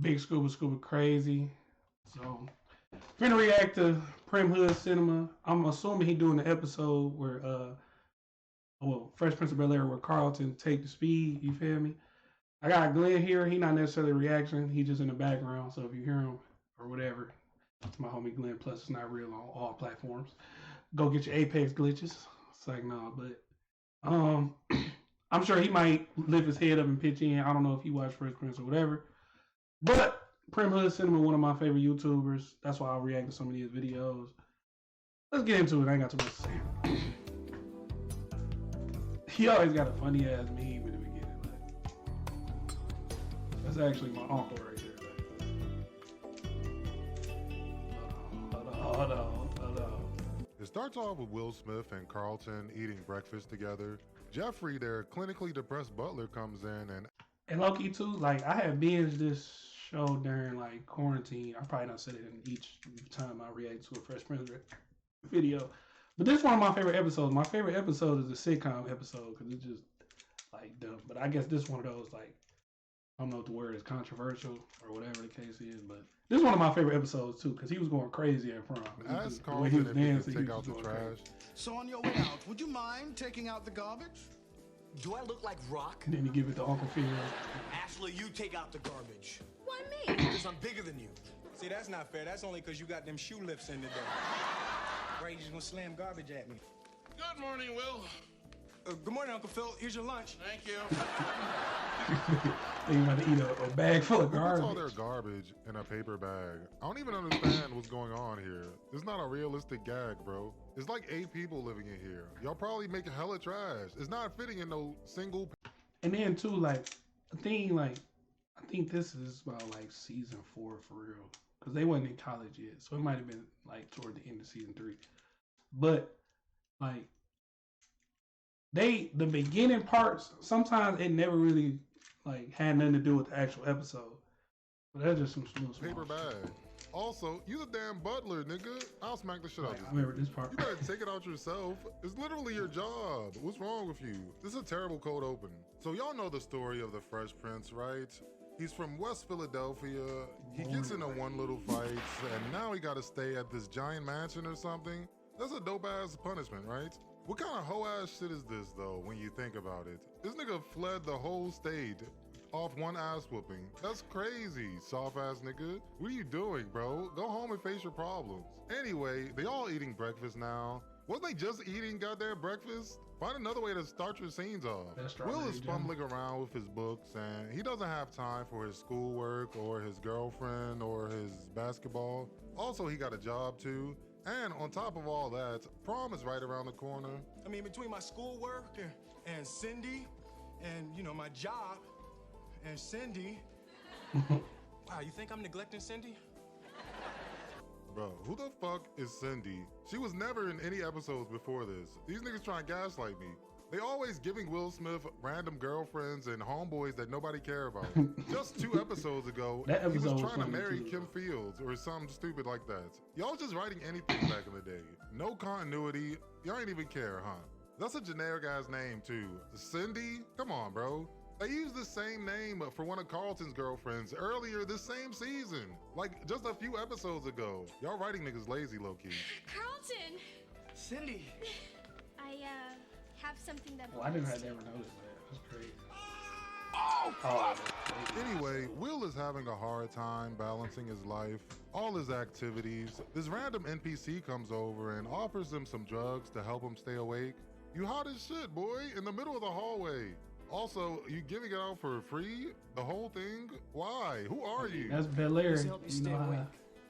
Big Scuba Crazy. So, finna react to Primm'S Cinema. I'm assuming he doing the episode where, Fresh Prince of Bel-Air where Carlton take the speed. You feel me? I got Glenn here. He not necessarily reaction. He just in the background. So if you hear him or whatever, it's my homie Glenn. Plus, it's not real on all platforms. Go get your Apex glitches. It's like nah, but I'm sure he might lift his head up and pitch in. I don't know if he watched Fresh Prince or whatever. But Primm'S Cinema, one of my favorite YouTubers. That's why I'll react to some of these videos. Let's get into it. I ain't got too much to say. He always got a funny ass meme in the beginning. Like, that's actually my uncle right there. Like, hold on. It starts off with Will Smith and Carlton eating breakfast together. Jeffrey, their clinically depressed butler, comes in and low-key too, like I had binged this show during like quarantine. I probably not said it in each time I react to a Fresh Prince video. But this is one of my favorite episodes. My favorite episode is the sitcom episode because it's just like dumb. But I guess this is one of those like I don't know if the word is controversial or whatever the case is, but this is one of my favorite episodes too because he was going crazy at prom. ask Carlton if he can take out the trash. Crazy. So on your way out, would you mind taking out the garbage? Do I look like Rock? And then he give it to Uncle Phil. Ashley, you take out the garbage. Why me? Because I'm bigger than you. See, that's not fair. That's only because you got them shoe lifts in today. Right, you just gonna slam garbage at me. Good morning, Will. Good morning, Uncle Phil. Here's your lunch. Thank you. They want to eat a bag full of Who puts all garbage. their garbage in a paper bag? I don't even understand what's going on here. It's not a realistic gag, bro. It's like 8 people living in here. Y'all probably make hella trash. It's not fitting in no single. And then too, like I think this is about like season 4 for real, because they wasn't in college yet, so it might have been like toward the end of season 3. But like the beginning parts, sometimes it never really like had nothing to do with the actual episode. But that's just some smooth Paper bag. Also, you the damn butler, nigga. I'll smack the shit out of I remember this part. You better take it out yourself. It's literally your job. What's wrong with you? This is a terrible cold open. So y'all know the story of the Fresh Prince, right? He's from West Philadelphia. He gets into one little fight, and now he gotta stay at this giant mansion or something. That's a dope ass punishment, right? What kind of hoe ass shit is this though, when you think about it? This nigga fled the whole state off one ass whooping. That's crazy, soft ass nigga. What are you doing, bro? Go home and face your problems. Anyway, they all eating breakfast now. Wasn't they just eating goddamn breakfast? Find another way to start your scenes off. Will is fumbling around with his books and he doesn't have time for his schoolwork or his girlfriend or his basketball. Also, he got a job too. And on top of all that, prom is right around the corner. I mean, between my schoolwork and Cindy and, you know, my job and Cindy. Wow, you think I'm neglecting Cindy? Bro, who the fuck is Cindy? She was never in any episodes before this. These niggas trying to gaslight me. They always giving Will Smith random girlfriends and homeboys that nobody care about. Just 2 episodes ago, he was trying to marry Kim Fields or something stupid like that. Y'all just writing anything back in the day. No continuity. Y'all ain't even care, huh? That's a generic ass name too. Cindy? Come on, bro. They used the same name for one of Carlton's girlfriends earlier this same season. Like just a few episodes ago. Y'all writing niggas lazy, low-key. Carlton! Cindy! I have something that I never noticed that. That's crazy. Oh. Anyway, Will is having a hard time balancing his life, all his activities. This random NPC comes over and offers him some drugs to help him stay awake. You hot as shit, boy, in the middle of the hallway. Also, you giving it out for free? The whole thing? Why? Who are you? That's Bel-Air. This help you stay awake.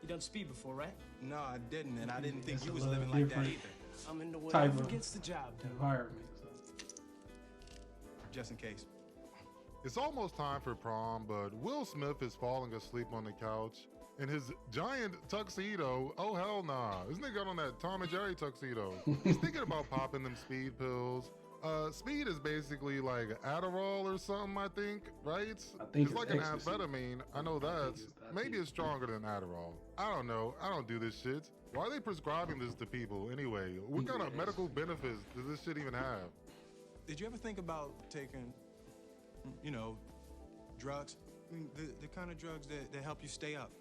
You done speed before, right? No, I didn't, and I didn't think That's you a was little living like that different. either. I'm in the way. Type of Gets the job done. environment. Just in case. It's almost time for prom, but Will Smith is falling asleep on the couch in his giant tuxedo. Oh, hell nah. This nigga got on that Tom and Jerry tuxedo. He's thinking about popping them speed pills. Speed is basically like Adderall or something, I think, right? I think it's like it's an ecstasy. amphetamine. I know that. Maybe it's stronger than Adderall. I don't know. I don't do this shit. Why are they prescribing this to people anyway? What kind of medical benefits does this shit even have? Did you ever think about taking, you know, drugs? I mean, the kind of drugs that help you stay up.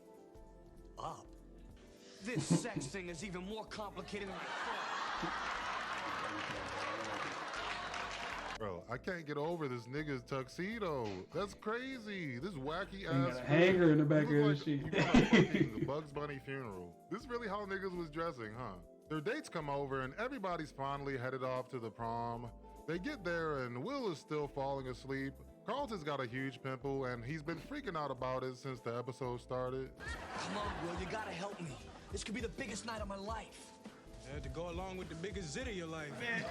Up? This sex thing is even more complicated than I thought. Bro, I can't get over this nigga's tuxedo. That's crazy. This wacky He ass. got a hanger in the back of Look his like shit. you got a fucking Bugs Bunny funeral. This is really how niggas was dressing, huh? Their dates come over and everybody's finally headed off to the prom. They get there and Will is still falling asleep. Carlton's got a huge pimple and he's been freaking out about it since the episode started. Come on, Will, you gotta help me. This could be the biggest night of my life. To go along with the biggest zit of your life. Man,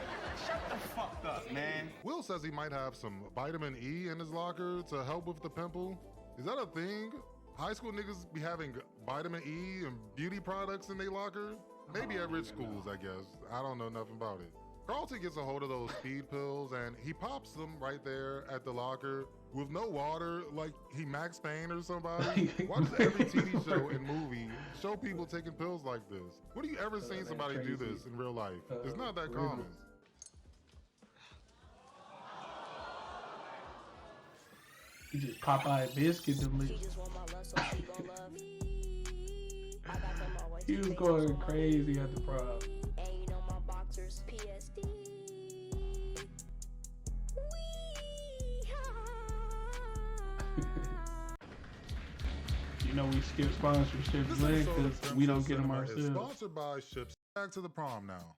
shut the fuck up, man. Will says he might have some vitamin E in his locker to help with the pimple. Is that a thing? High school niggas be having vitamin E and beauty products in their locker? Maybe at rich schools, I guess. I don't know nothing about it. Carlton gets a hold of those speed pills and he pops them right there at the locker with no water, like he Max Payne or somebody. Why does every TV show and movie show people taking pills like this? When do you ever seen somebody do this in real life? It's not that common. He just Popeye biscuit them lips. He was going crazy at the prom. And you know my boxers PSD. You know we skip sponsorships This because episode of we don't Primm'S get them Cinema is ourselves. sponsored by Ships. Back to the prom now.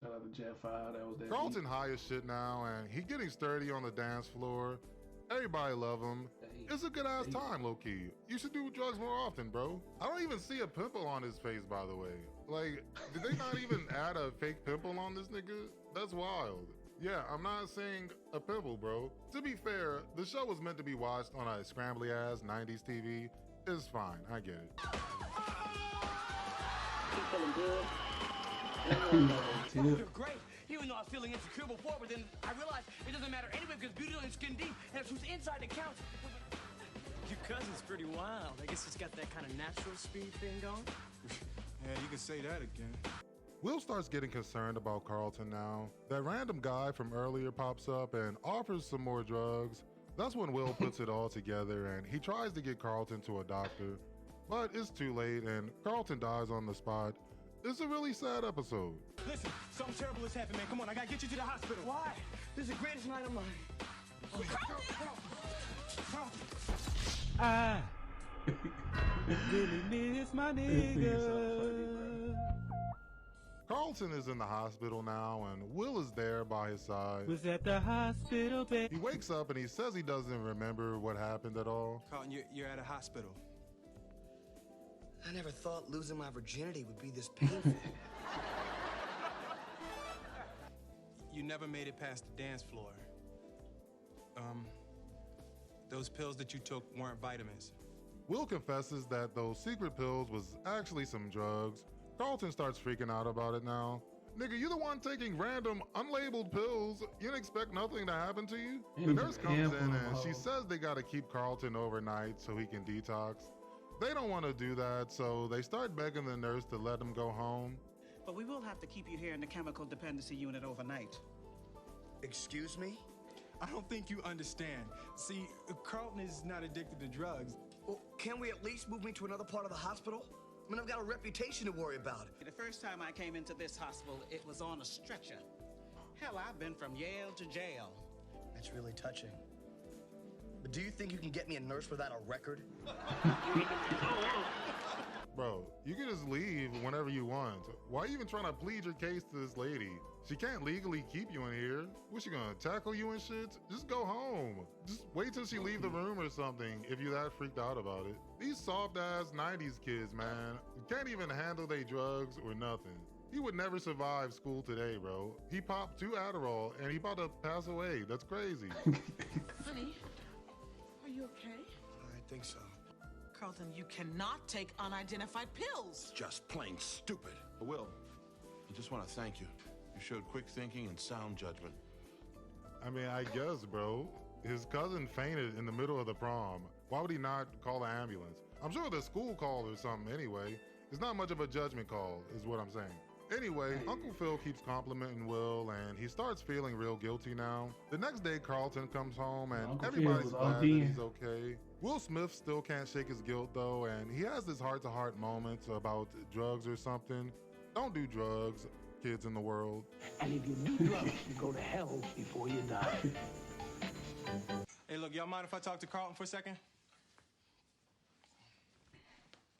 Shout out to Jet 5, that was that Carlton high as shit now, and he getting sturdy on the dance floor. Everybody love him. It's a good ass time, low key. You should do drugs more often, bro. I don't even see a pimple on his face, by the way. Like, did they not even add a fake pimple on this nigga? That's wild. Yeah, I'm not saying a pimple, bro. To be fair, the show was meant to be watched on a scrambly ass 90s TV. It's fine, I get it. Keep feeling good. Oh, you're great. Even though I was feeling insecure before, but then I realized it doesn't matter anyway because beauty is skin deep, and it's who's inside that counts. Your cousin's pretty wild. I guess he's got that kind of natural speed thing going. Yeah, you can say that again. Will starts getting concerned about Carlton now. That random guy from earlier pops up and offers some more drugs. That's when Will puts it all together and he tries to get Carlton to a doctor. But it's too late and Carlton dies on the spot. It's a really sad episode. Listen, something terrible has happened, man. Come on, I gotta get you to the hospital. Why? This is the greatest night of mine. I really miss my nigga. Carlton is in the hospital now and Will is there by his side. Was at the hospital bed. He wakes up and he says he doesn't remember what happened at all. Carlton, you're at a hospital. I never thought losing my virginity would be this painful. You never made it past the dance floor. Those pills that you took weren't vitamins. Will confesses that those secret pills was actually some drugs. Carlton starts freaking out about it now. Nigga, you the one taking random, unlabeled pills. You didn't expect nothing to happen to you? The nurse comes in and she says they gotta keep Carlton overnight so he can detox. They don't want to do that, so they start begging the nurse to let him go home. But we will have to keep you here in the chemical dependency unit overnight. Excuse me? I don't think you understand. See, Carlton is not addicted to drugs. Well, can we at least move me to another part of the hospital? I mean, I've got a reputation to worry about. The first time I came into this hospital, it was on a stretcher. Hell, I've been from Yale to jail. That's really touching. But do you think you can get me a nurse without a record? Bro, you can just leave whenever you want. Why are you even trying to plead your case to this lady? She can't legally keep you in here. What's she gonna tackle you and shit? Just go home. Just wait till she leave the room or something if you're that freaked out about it. These soft-ass 90s kids, man, can't even handle their drugs or nothing. He would never survive school today, bro. He popped 2 Adderall and he about to pass away. That's crazy. Honey, are you okay? I think so. Carlton, you cannot take unidentified pills. Just plain stupid. Will, I just want to thank you. You showed quick thinking and sound judgment. I mean, I guess, bro. His cousin fainted in the middle of the prom. Why would he not call an ambulance? I'm sure the school called or something anyway. It's not much of a judgment call, is what I'm saying. Anyway, Uncle Phil keeps complimenting Will, and he starts feeling real guilty now. The next day, Carlton comes home, and Uncle everybody's Phil's glad that ODing. he's okay. Will Smith still can't shake his guilt though, and he has this heart-to-heart moment about drugs or something. Don't do drugs, kids in the world. And if you do drugs, you go to hell before you die. Hey, look, y'all mind if I talk to Carlton for a second?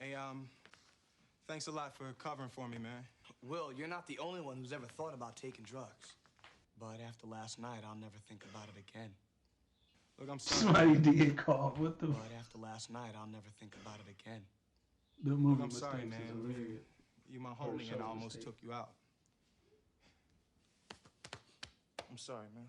Hey, thanks a lot for covering for me, man. Will, you're not the only one who's ever thought about taking drugs. But after last night, I'll never think about it again. Look, I'm sorry. Somebody did call. What the? But after last night, I'll never think about it again. The movie I'm sorry, Mistakes is man. hilarious. You my Or homie, show and I almost mistake. took you out. I'm sorry, man.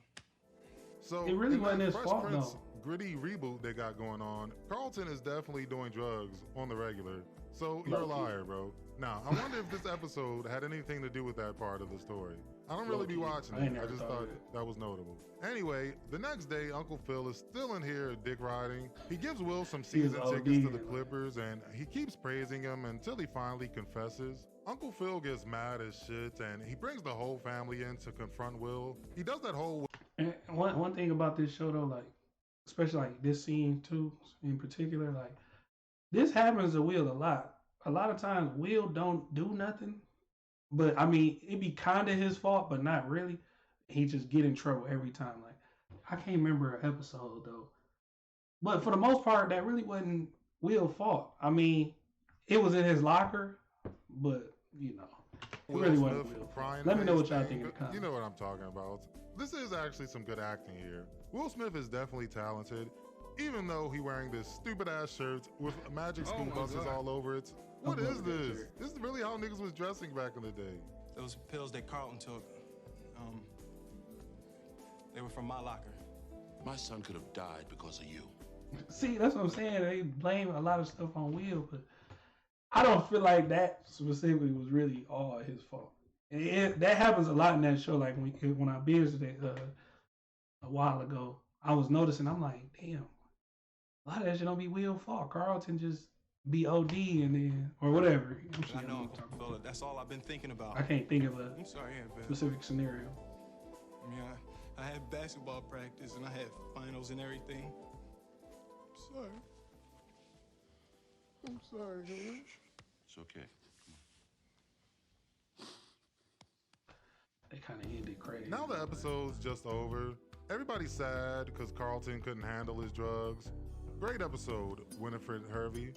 So It really in wasn't that his Fresh fault, Prince though. gritty reboot they got going on, Carlton is definitely doing drugs on the regular. So you're a Low-key. liar, bro. Now, I wonder if this episode had anything to do with that part of the story. I don't really be Low-key. watching I ain't it. I never just thought thought of it. that was notable. Anyway, the next day, Uncle Phil is still in here dick riding. He gives Will some He was season tickets to the ODing. Clippers, and he keeps praising him until he finally confesses. Uncle Phil gets mad as shit, and he brings the whole family in to confront Will. He does that whole And one thing about this show though, like especially like this scene too, in particular, like this happens to Will a lot. A lot of times Will don't do nothing, but I mean it be kind of his fault, but not really. He just get in trouble every time. Like I can't remember an episode though, but for the most part, that really wasn't Will's fault. I mean, it was in his locker, but you know, it Will really Smith wasn't Will's fault. crying Let me know face what y'all thing, think in the but comments. You know what I'm talking about. This is actually some good acting here. Will Smith is definitely talented, even though he wearing this stupid ass shirt with magic Oh school my buses God. all over it. What I love is that this? shirt. This is really how niggas was dressing back in the day. Those pills that Carlton took, they were from my locker. My son could have died because of you. See, that's what I'm saying. They blame a lot of stuff on Will, but I don't feel like that specifically was really all his fault. And that happens a lot in that show. Like when I binged it a while ago, I was noticing. I'm like, damn, a lot of that shit don't be Will's fault. Carlton just be OD and then or whatever. I'm sure I you know, what I'm Uncle talking Phil, about. that's all I've been thinking about. I can't think of a I'm sorry, yeah, man. specific scenario. Yeah, I had basketball practice and I had finals and everything. Sorry. I'm sorry, man. It's okay. They kind of ended crazy. Now the episode's just over. Everybody's sad because Carlton couldn't handle his drugs. Great episode, Winifred Hervey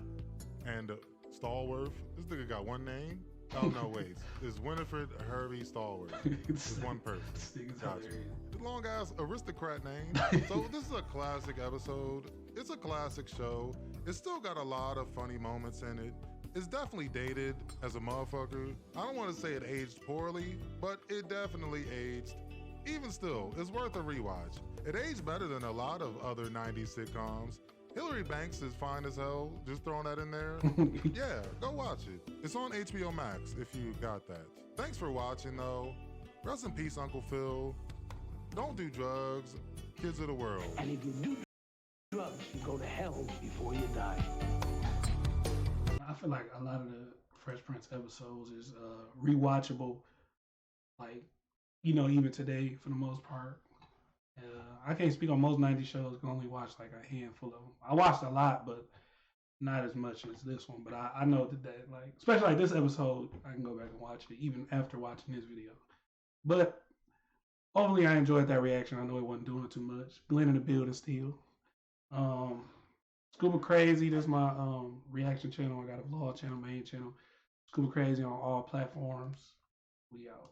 and Stallworth. This nigga got one name? Oh no, wait. It's Winifred Hervey Stallworth. It's one person. This nigga's Gotcha. hilarious. Long ass aristocrat name. So this is a classic episode. It's a classic show. It's still got a lot of funny moments in it. It's definitely dated as a motherfucker. I don't want to say it aged poorly, but it definitely aged. Even still, it's worth a rewatch. It aged better than a lot of other 90s sitcoms. Hillary Banks is fine as hell, just throwing that in there. Yeah, go watch it. It's on HBO Max if you got that. Thanks for watching though. Rest in peace, Uncle Phil. Don't do drugs. Kids of the world. And if you do drugs, you go to hell before you die. I feel like a lot of the Fresh Prince episodes is rewatchable. Like, you know, even today for the most part. I can't speak on most 90 shows. Can only watch like a handful of them. I watched a lot, but not as much as this one. But I know that like, especially like this episode, I can go back and watch it even after watching this video. But overall, I enjoyed that reaction. I know it wasn't doing too much. Glenn in the building still. Scuba Crazy, that's my reaction channel. I got a vlog channel, main channel. Scuba Crazy on all platforms. We out.